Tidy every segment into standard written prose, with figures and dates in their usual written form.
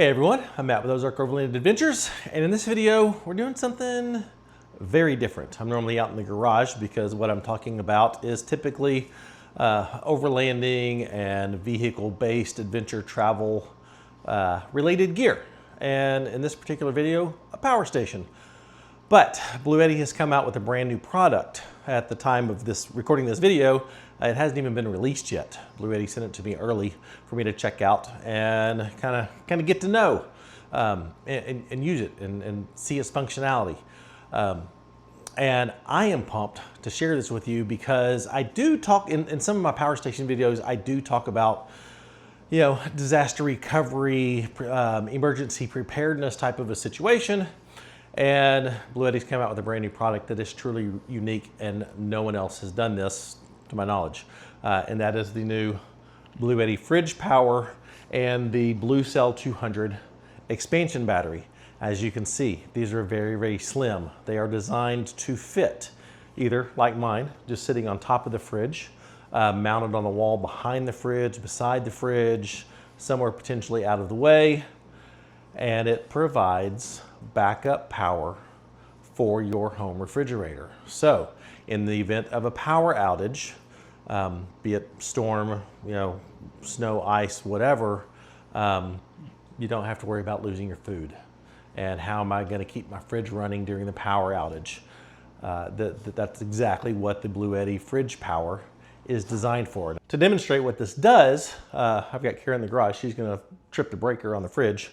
Hey everyone, I'm Matt with Ozark Overland Adventures, and in this video we're doing something very different. I'm normally out in the garage because what I'm talking about is typically overlanding and vehicle-based adventure travel related gear. And in this particular video, a power station. But Bluetti has come out with a brand new product. At the time of this recording this video, it hasn't even been released yet. Bluetti sent it to me early for me to check out and kind of get to know and use it and see its functionality. And I am pumped to share this with you because I do talk in some of my power station videos. I do talk about disaster recovery, emergency preparedness type of a situation. And Bluetti's come out with a brand new product that is truly unique, and no one else has done this to my knowledge. And that is the new Bluetti Fridge Power and the BlueCell 200 expansion battery. As you can see, these are very, very slim. They are designed to fit either, like mine, just sitting on top of the fridge, mounted on the wall behind the fridge, beside the fridge, somewhere potentially out of the way. And it provides backup power for your home refrigerator. So in the event of a power outage, be it storm, snow, ice, whatever, you don't have to worry about losing your food. And how am I going to keep my fridge running during the power outage? That's exactly what the Bluetti Fridge Power is designed for. To demonstrate what this does, I've got Kara in the garage. She's going to trip the breaker on the fridge,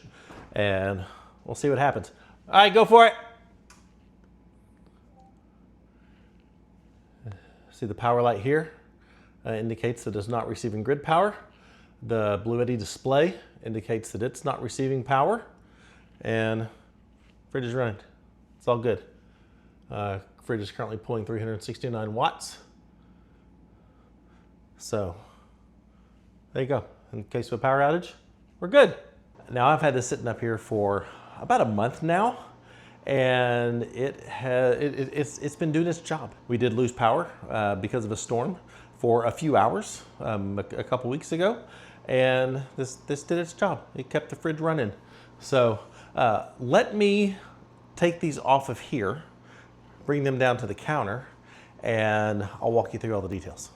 and we'll see what happens. All right, go for it. See the power light here indicates that it's not receiving grid power. The Bluetti display indicates that it's not receiving power, and fridge is running. It's all good. Fridge is currently pulling 369 watts. So there you go. In case of a power outage, we're good. Now I've had this sitting up here for about a month now, and it's been doing its job. We did lose power because of a storm for a few hours a couple weeks ago, and this did its job. It kept the fridge running. So let me take these off of here, bring them down to the counter, and I'll walk you through all the details.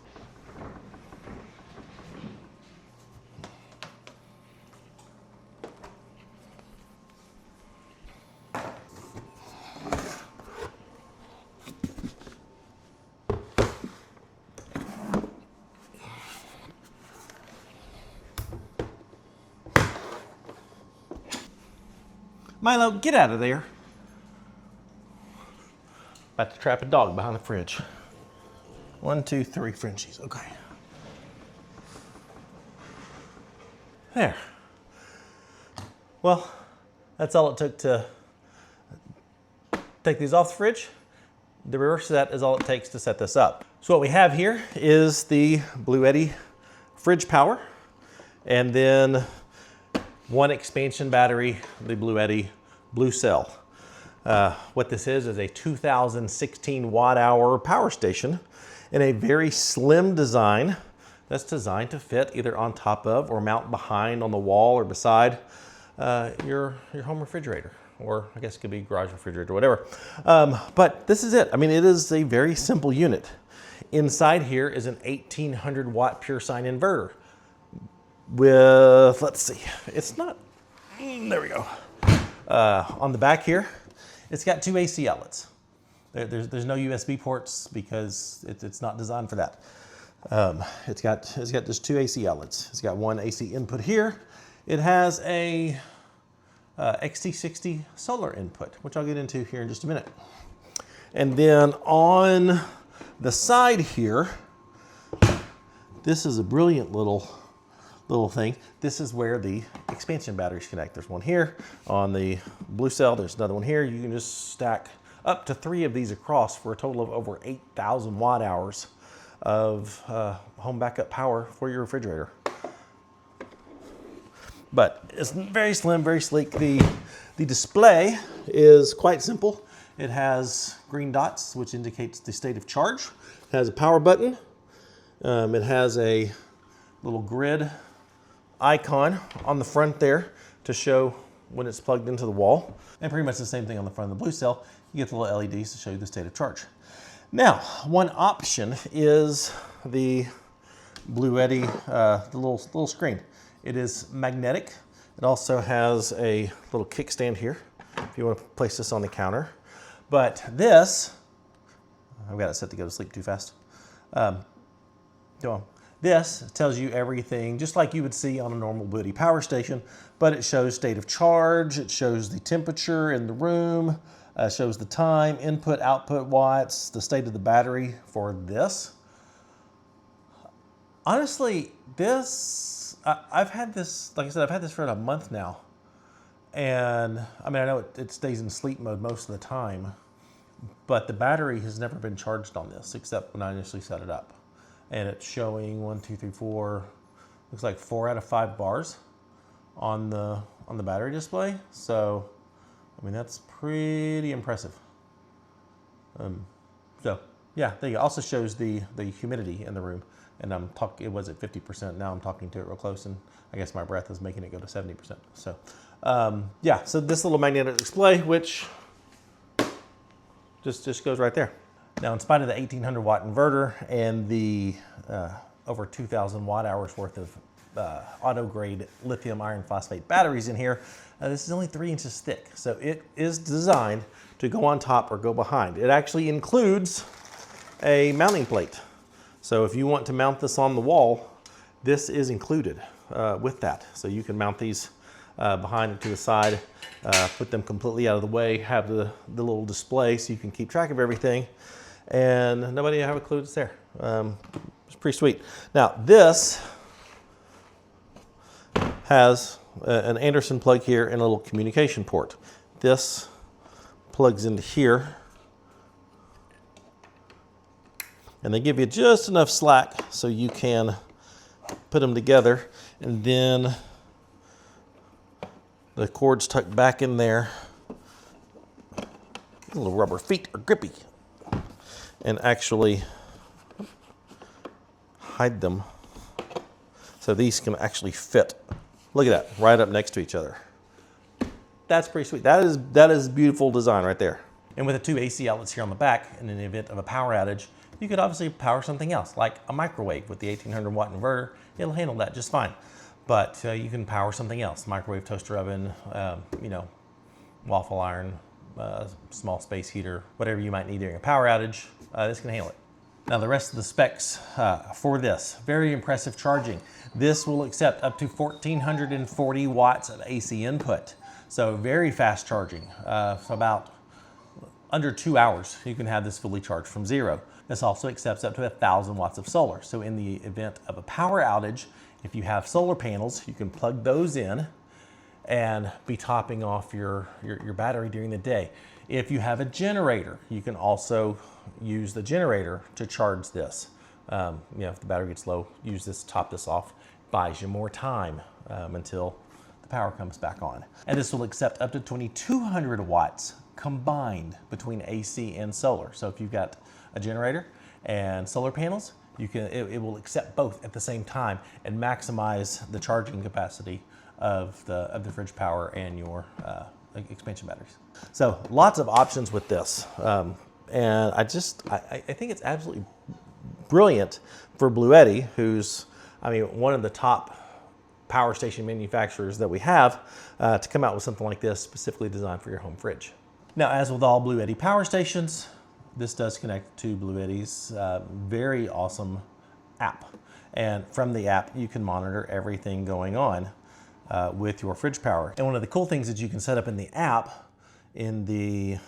Milo, get out of there. About to trap a dog behind the fridge. 1, 2, 3 Frenchies, okay. There. Well, that's all it took to take these off the fridge. The reverse of that is all it takes to set this up. So what we have here is the Bluetti Fridge Power, and then one expansion battery, the Bluetti BlueCell. What this is a 2016 watt-hour power station in a very slim design that's designed to fit either on top of or mount behind on the wall or beside your home refrigerator, or I guess it could be garage refrigerator, whatever. But this is it. I mean, it is a very simple unit. Inside here is an 1800 watt pure sine inverter with, let's see, it's not, there we go. On the back here, it's got 2 AC outlets. There's no USB ports because it's not designed for that. It's got just 2 AC outlets. It's got one AC input here. It has a XT60 solar input, which I'll get into here in just a minute. And then on the side here, this is a brilliant little thing. This is where the expansion batteries connect. There's one here on the BlueCell. There's another one here. You can just stack up to 3 of these across for a total of over 8,000 watt hours of home backup power for your refrigerator. But it's very slim, very sleek. The display is quite simple. It has green dots, which indicates the state of charge. It has a power button. It has a little grid icon on the front there to show when it's plugged into the wall. And pretty much the same thing on the front of the BlueCell. You get the little LEDs to show you the state of charge. Now, one option is the Bluetti, the little screen. It is magnetic. It also has a little kickstand here if you want to place this on the counter. But this, I've got it set to go to sleep too fast. This tells you everything just like you would see on a normal Bluetti power station, but it shows state of charge, it shows the temperature in the room, shows the time, input, output watts, the state of the battery for this. Honestly, this, I've had this, like I said, I've had this for about a month now. And I mean, I know it stays in sleep mode most of the time, but the battery has never been charged on this except when I initially set it up. And it's showing 1, 2, 3, 4, looks like 4 out of 5 bars on the battery display. So, I mean, that's pretty impressive. So yeah, there you go. Also shows the humidity in the room. And it was at 50%. Now I'm talking to it real close, and I guess my breath is making it go to 70%. So yeah, so this little magnetic display, which just goes right there. Now, in spite of the 1800 watt inverter and the over 2,000 watt hours worth of auto grade lithium iron phosphate batteries in here, this is only 3 inches thick. So it is designed to go on top or go behind. It actually includes a mounting plate. So if you want to mount this on the wall, this is included with that. So you can mount these behind and to the side, put them completely out of the way, have the little display so you can keep track of everything, and nobody will have a clue it's there. It's pretty sweet. Now this has an Anderson plug here and a little communication port. This plugs into here, and they give you just enough slack so you can put them together, and then the cord's tucked back in there. The little rubber feet are grippy, and actually hide them so these can actually fit. Look at that, right up next to each other. That's pretty sweet. That is beautiful design right there. And with the 2 AC outlets here on the back, in the event of a power outage, you could obviously power something else, like a microwave with the 1800 watt inverter. It'll handle that just fine. But you can power something else, microwave, toaster oven, you know, waffle iron, small space heater, whatever you might need during a power outage, this can handle it. Now the rest of the specs for this, very impressive charging. This will accept up to 1440 watts of AC input. So very fast charging, so about under 2 hours, you can have this fully charged from zero. This also accepts up to 1,000 watts of solar. So in the event of a power outage, if you have solar panels, you can plug those in and be topping off your battery during the day. If you have a generator, you can also use the generator to charge this. You know, if the battery gets low, use this, top this off, buys you more time until the power comes back on. And this will accept up to 2,200 watts combined between AC and solar. So if you've got a generator and solar panels, it will accept both at the same time and maximize the charging capacity of the fridge power and your expansion batteries. So lots of options with this, and I think it's absolutely brilliant for Bluetti, who's, I mean, one of the top power station manufacturers that we have, to come out with something like this specifically designed for your home fridge. Now, as with all Bluetti power stations, this does connect to Bluetti's very awesome app. And from the app, you can monitor everything going on with your fridge power. And one of the cool things that you can set up in the app, in the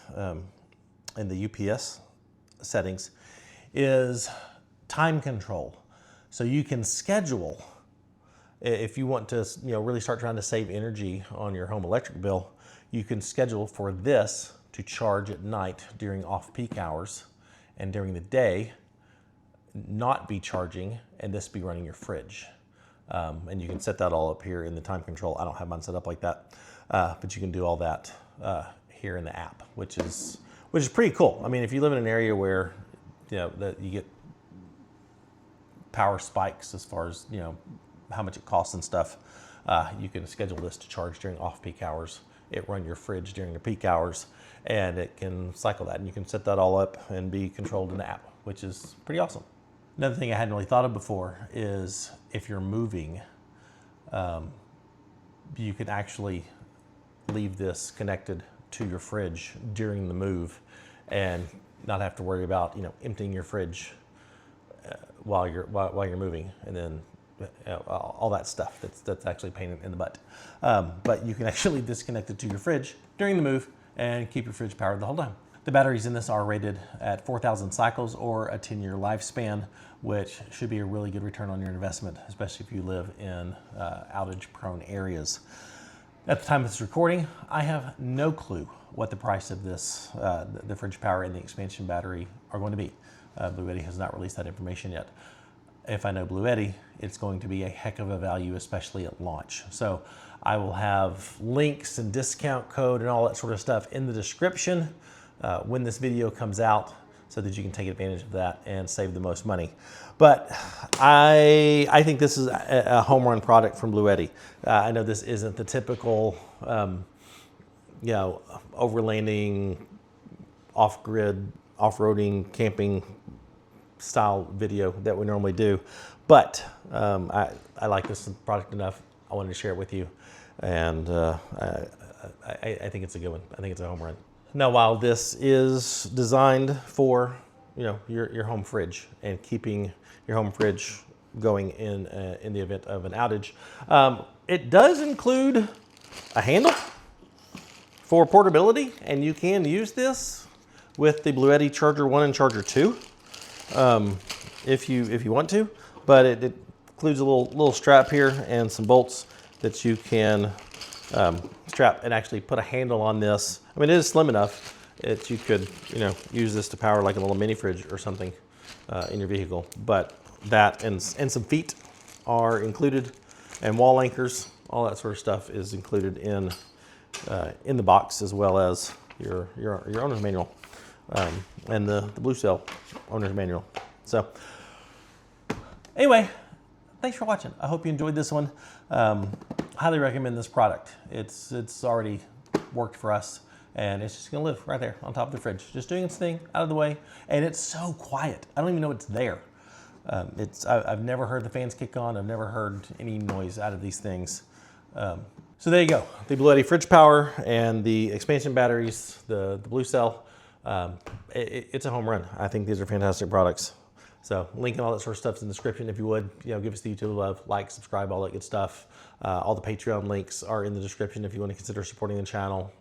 UPS settings, is time control. So you can schedule, if you want to, you know, really start trying to save energy on your home electric bill, you can schedule for this to charge at night during off-peak hours, and during the day not be charging, and this be running your fridge. And you can set that all up here in the time control. I don't have mine set up like that, but you can do all that here in the app, which is pretty cool. I mean, if you live in an area where, you know, that you get power spikes as far as, you know, how much it costs and stuff, You can schedule this to charge during off-peak hours. It run your fridge during your peak hours, and it can cycle that, and you can set that all up and be controlled in the app, which is pretty awesome. Another thing I hadn't really thought of before is if you're moving, you can actually leave this connected to your fridge during the move and not have to worry about, emptying your fridge while you're moving, and then all that stuff that's actually a pain in the butt. But you can actually disconnect it to your fridge during the move and keep your fridge powered the whole time. The batteries in this are rated at 4,000 cycles or a 10-year lifespan, which should be a really good return on your investment, especially if you live in outage-prone areas. At the time of this recording, I have no clue what the price of this, the fridge power and the expansion battery are going to be. Bluetti has not released that information yet. If I know Bluetti, it's going to be a heck of a value, especially at launch. So I will have links and discount code and all that sort of stuff in the description when this video comes out, so that you can take advantage of that and save the most money. But I think this is a home run product from Bluetti. I know this isn't the typical, overlanding, off-grid, off-roading, camping style video that we normally do, but I like this product enough. I wanted to share it with you, and I think it's a good one. I think it's a home run. Now, while this is designed for your home fridge and keeping your home fridge going in the event of an outage, it does include a handle for portability, and you can use this with the Bluetti Charger 1 and Charger 2 if you want to, but it includes a little strap here and some bolts that you can strap and actually put a handle on this. I mean, it is slim enough that you could use this to power like a little mini fridge or something in your vehicle, but that and some feet are included, and wall anchors, all that sort of stuff is included in the box, as well as your owner's manual and the BlueCell owner's manual. So anyway, thanks for watching. I hope you enjoyed this one. Highly recommend this product. It's already worked for us, and it's just gonna live right there on top of the fridge, just doing its thing out of the way. And it's so quiet. I don't even know it's there. I've never heard the fans kick on. I've never heard any noise out of these things. So there you go. The Bluetti Fridge Power and the expansion batteries, the BlueCell. It's a home run. I think these are fantastic products. So link and all that sort of stuff's in the description. If you would, give us the YouTube love, like, subscribe, all that good stuff. All the Patreon links are in the description if you want to consider supporting the channel.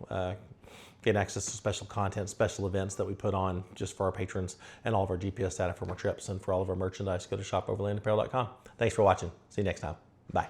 Get access to special content, special events that we put on just for our patrons, and all of our GPS data from our trips, and for all of our merchandise, go to shopoverlandapparel.com. Thanks for watching. See you next time. Bye.